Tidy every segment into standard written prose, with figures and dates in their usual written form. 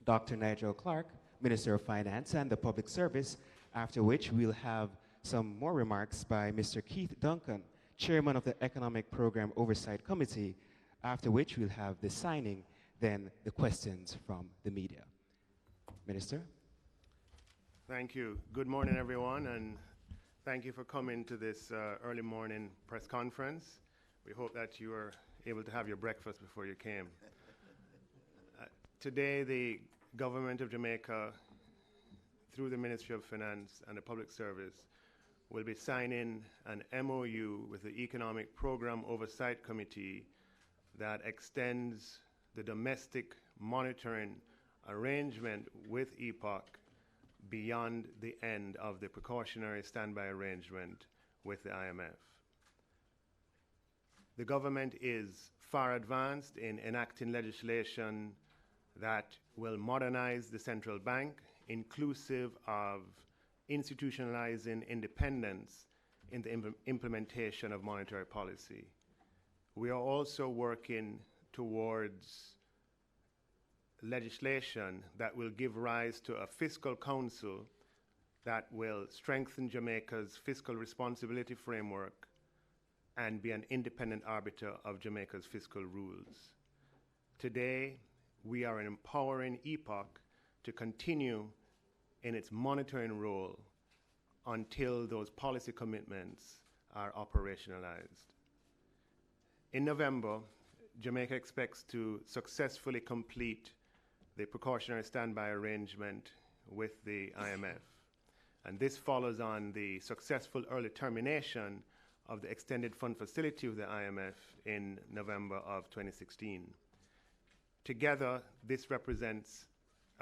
Dr. Nigel Clark, Minister of Finance and the Public Service, after which we'll have some more remarks by Mr. Keith Duncan, Chairman of the Economic Program Oversight Committee, after which we'll have the signing, then the questions from the media. Minister? Thank you. Good morning, everyone, and thank you for coming to this early morning press conference. We hope that you were able to have your breakfast before you came. Today, the government of Jamaica, through the Ministry of Finance and the Public Service, will be signing an MOU with the Economic Program Oversight Committee that extends the domestic monitoring arrangement with EPOC beyond the end of the precautionary standby arrangement with the IMF. The government is far advanced in enacting legislation that will modernize the central bank, inclusive of institutionalizing independence in the implementation of monetary policy. We are also working towards legislation that will give rise to a fiscal council that will strengthen Jamaica's fiscal responsibility framework and be an independent arbiter of Jamaica's fiscal rules. Today, we are empowering EPOC to continue in its monitoring role until those policy commitments are operationalized. In November, Jamaica expects to successfully complete the precautionary standby arrangement with the IMF. And this follows on the successful early termination of the extended fund facility with the IMF in November of 2016. Together, this represents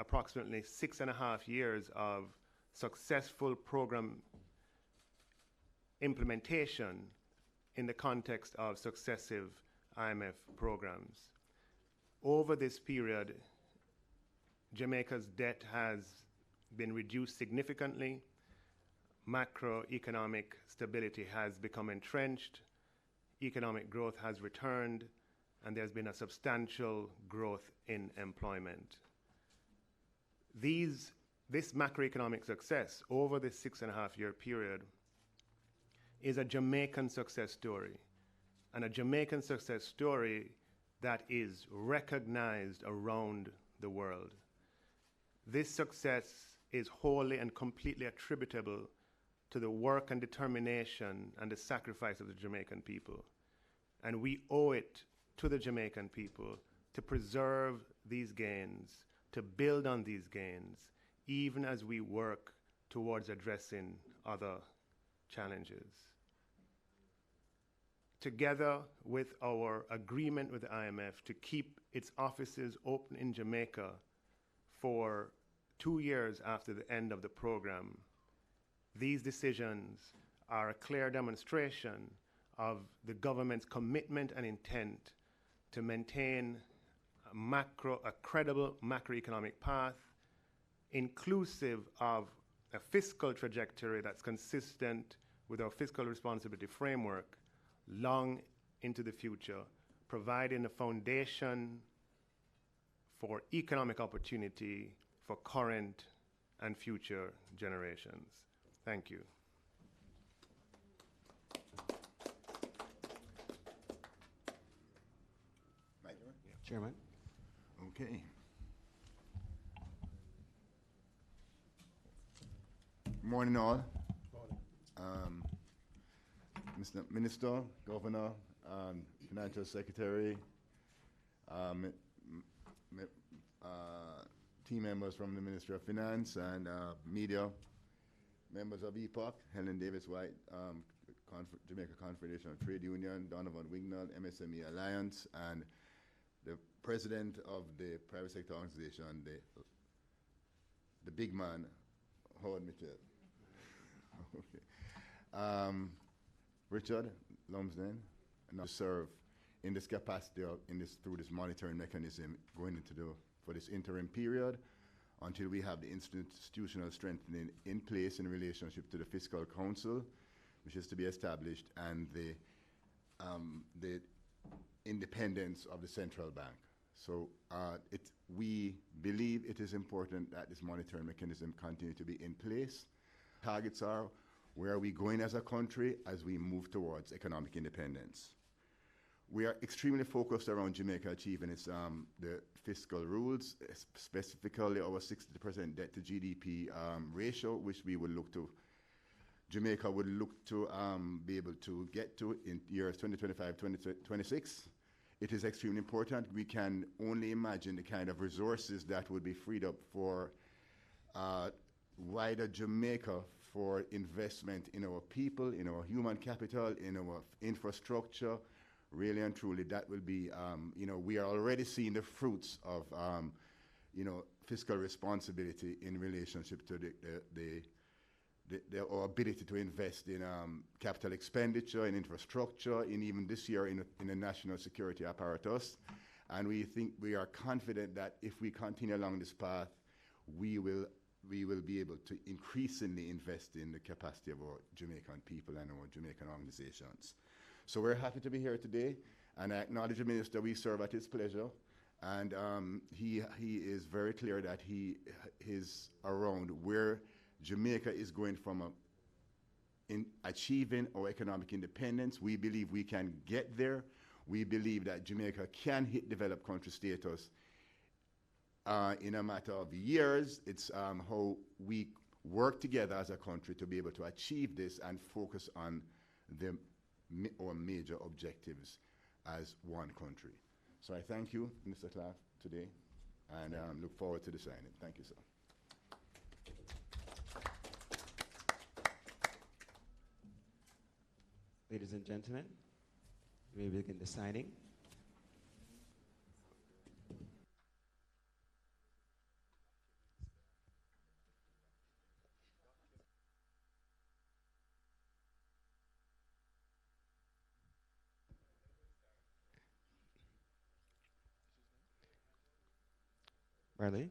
approximately 6.5 years of successful program implementation in the context of successive IMF programs. Over this period, Jamaica's debt has been reduced significantly, macroeconomic stability has become entrenched, economic growth has returned, and there's been a substantial growth in employment. This macroeconomic success over this 6.5-year period is a Jamaican success story, and a Jamaican success story that is recognized around the world. This success is wholly and completely attributable to the work and determination and the sacrifice of the Jamaican people. And we owe it to the Jamaican people to preserve these gains, to build on these gains, even as we work towards addressing other challenges. Together with our agreement with the IMF to keep its offices open in Jamaica for 2 years after the end of the program, these decisions are a clear demonstration of the government's commitment and intent to maintain a credible macroeconomic path, inclusive of a fiscal trajectory that's consistent with our fiscal responsibility framework long into the future, providing a foundation for economic opportunity for current and future generations. Thank you. Chairman. Okay. Morning all. Mr. Minister, Governor, Financial Secretary, team members from the Ministry of Finance and media, members of EPOC, Helen Davis-White, Jamaica Confederation of Trade Union, Donovan Wignall, MSME Alliance, and the president of the private sector organization, the big man, Howard Mitchell. Okay. Richard Lumsden, and I serve in this capacity through this monitoring mechanism going into for this interim period until we have the institutional strengthening in place in relationship to the Fiscal Council, which is to be established, and the independence of the central bank. So we believe it is important that this monitoring mechanism continue to be in place. Targets are, where are we going as a country as we move towards economic independence? We are extremely focused around Jamaica achieving its the fiscal rules, specifically our 60% debt to GDP ratio, which we would look to, Jamaica would look to be able to get to in years 2025, 2026. It is extremely important. We can only imagine the kind of resources that would be freed up for wider Jamaica for investment in our people, in our human capital, in our infrastructure. Really and truly, that will be, we are already seeing the fruits of, fiscal responsibility in relationship to our ability to invest in capital expenditure, in infrastructure, in even this year in the national security apparatus. And we are confident that if we continue along this path, we will be able to increasingly invest in the capacity of our Jamaican people and our Jamaican organizations. So we're happy to be here today, and I acknowledge the Minister. We serve at his pleasure, and he is very clear that he is around where Jamaica is going from in achieving our economic independence. We believe we can get there. We believe that Jamaica can hit developed country status in a matter of years. It's how we work together as a country to be able to achieve this and focus on our major objectives as one country. So I thank you, Mr. Clark, today, and look forward to the signing. Thank you, sir. Ladies and gentlemen, we may begin the signing. Marley?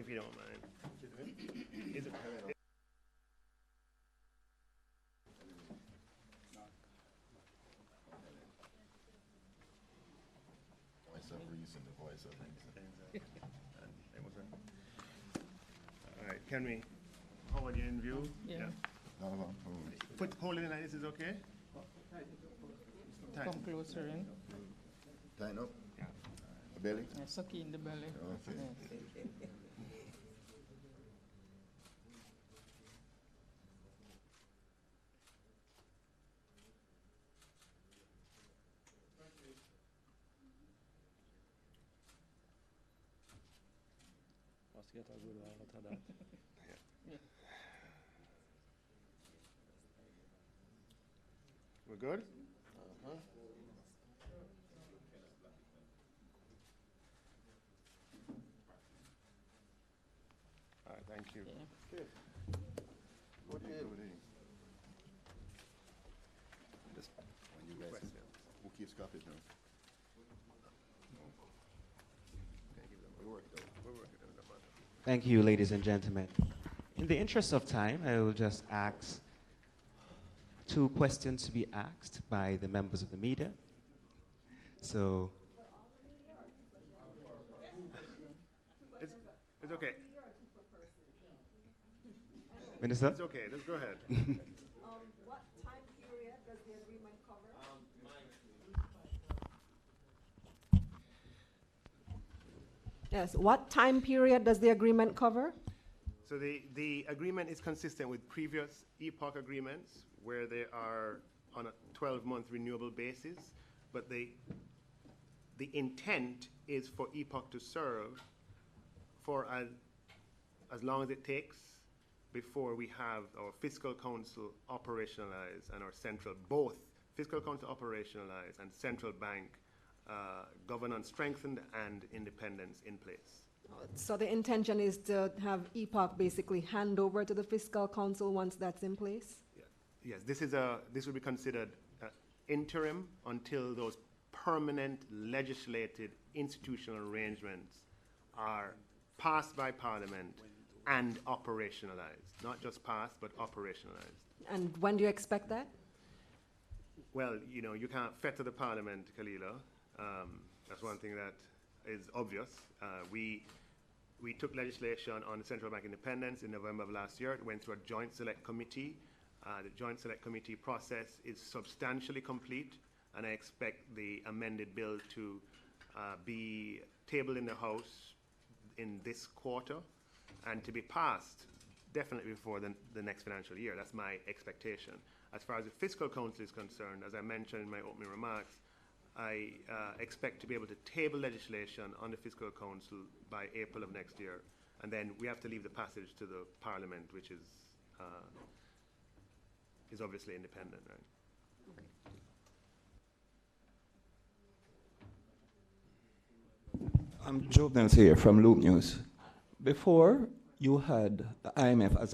if you don't mind. Is it, Voice of reason, the voice of reason. all right, can we hold you in view? Yeah. No, no, Hold it in like this is okay? Tight. Come closer in. tighten up. Yeah. The belly. Yeah, suck in the belly. Okay. Yeah. We're good? All right, thank you. Yeah. Just When you guys, question. who keeps copies now? We'll work it out. We're working on the matter. Thank you, ladies and gentlemen. In the interest of time, I will just ask 2 questions to be asked by the members of the media. So, It's okay. Minister? It's okay. Let's go ahead. What time period does the agreement cover? Yes, what time period does the agreement cover? So the agreement is consistent with previous EPOC agreements where they are on a 12-month renewable basis, but the intent is for EPOC to serve for as long as it takes before we have our fiscal council operationalized and our central, both fiscal council operationalized and central bank governance strengthened and independence in place. So the intention is to have EPOC basically hand over to the fiscal council once that's in place? Yes, this will be considered interim until those permanent legislated institutional arrangements are passed by Parliament and operationalized. Not just passed, but operationalized. And when do you expect that? Well, you know, you can't fetter the Parliament, Kalila. That's one thing that is obvious. We took legislation on central bank independence in November of last year. It went through a joint select committee. The joint select committee process is substantially complete, and I expect the amended bill to be tabled in the House in this quarter and to be passed definitely before the next financial year. That's my expectation. As far as the fiscal council is concerned, as I mentioned in my opening remarks, I expect to be able to table legislation on the fiscal council by April of next year, and then we have to leave the passage to the Parliament, which is obviously independent, right? I'm Joe Nels here from Loop News. Before, you had the IMF as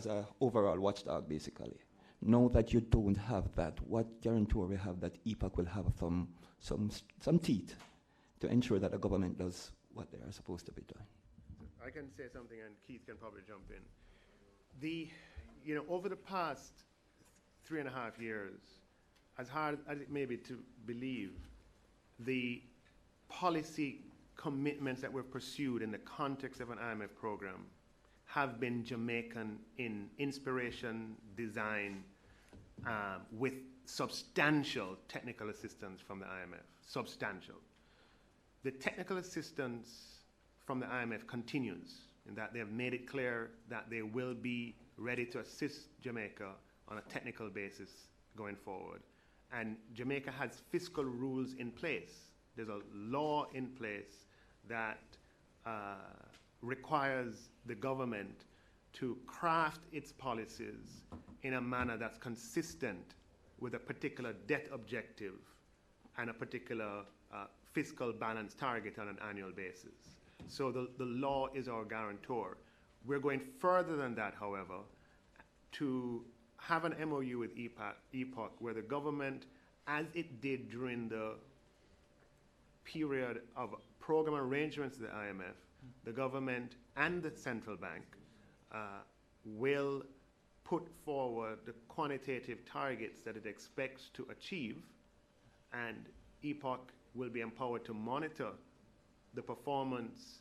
a overall watchdog, basically. Now that you don't have that, what guarantee we have that EPOC will have some teeth to ensure that the government does what they are supposed to be doing? I can say something, and Keith can probably jump in. Over the past 3.5 years, as hard as it may be to believe, the policy commitments that were pursued in the context of an IMF program have been Jamaican in inspiration, design, with substantial technical assistance from the IMF. Substantial. The technical assistance from the IMF continues in that they have made it clear that they will be ready to assist Jamaica on a technical basis going forward. And Jamaica has fiscal rules in place. There's a law in place that requires the government to craft its policies in a manner that's consistent with a particular debt objective and a particular fiscal balance target on an annual basis. So the law is our guarantor. We're going further than that, however, to have an MOU with EPOC where the government, as it did during the period of program arrangements with the IMF, the government and the central bank will put forward the quantitative targets that it expects to achieve, and EPOC will be empowered to monitor the performance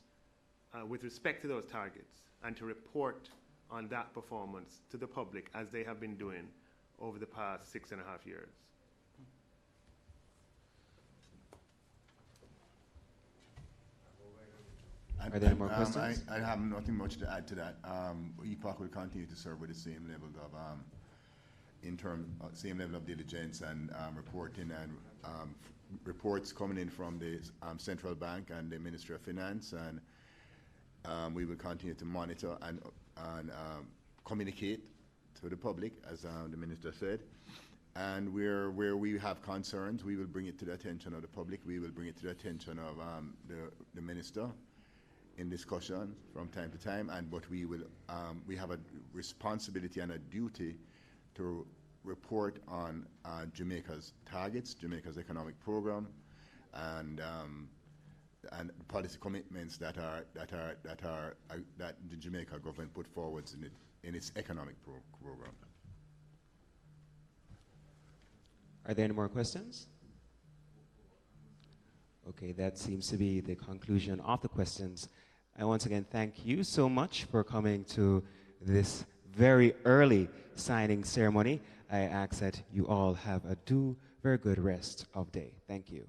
with respect to those targets and to report on that performance to the public, as they have been doing over the past 6.5 years. Are there any more questions? I have nothing much to add to that. EPOC will continue to serve with the same level of same level of diligence and reporting, and reports coming in from the central bank and the Ministry of Finance, and we will continue to monitor and communicate to the public, as the minister said. And where we have concerns, we will bring it to the attention of the public. We will bring it to the attention of the minister in discussion from time to time. But we will we have a responsibility and a duty to report on Jamaica's targets, Jamaica's economic program, and policy commitments that the Jamaica government put forward in its economic program. Are there any more questions? Okay, that seems to be the conclusion of the questions. I once again thank you so much for coming to this very early signing ceremony. I ask that you all have a very good rest of day. Thank you.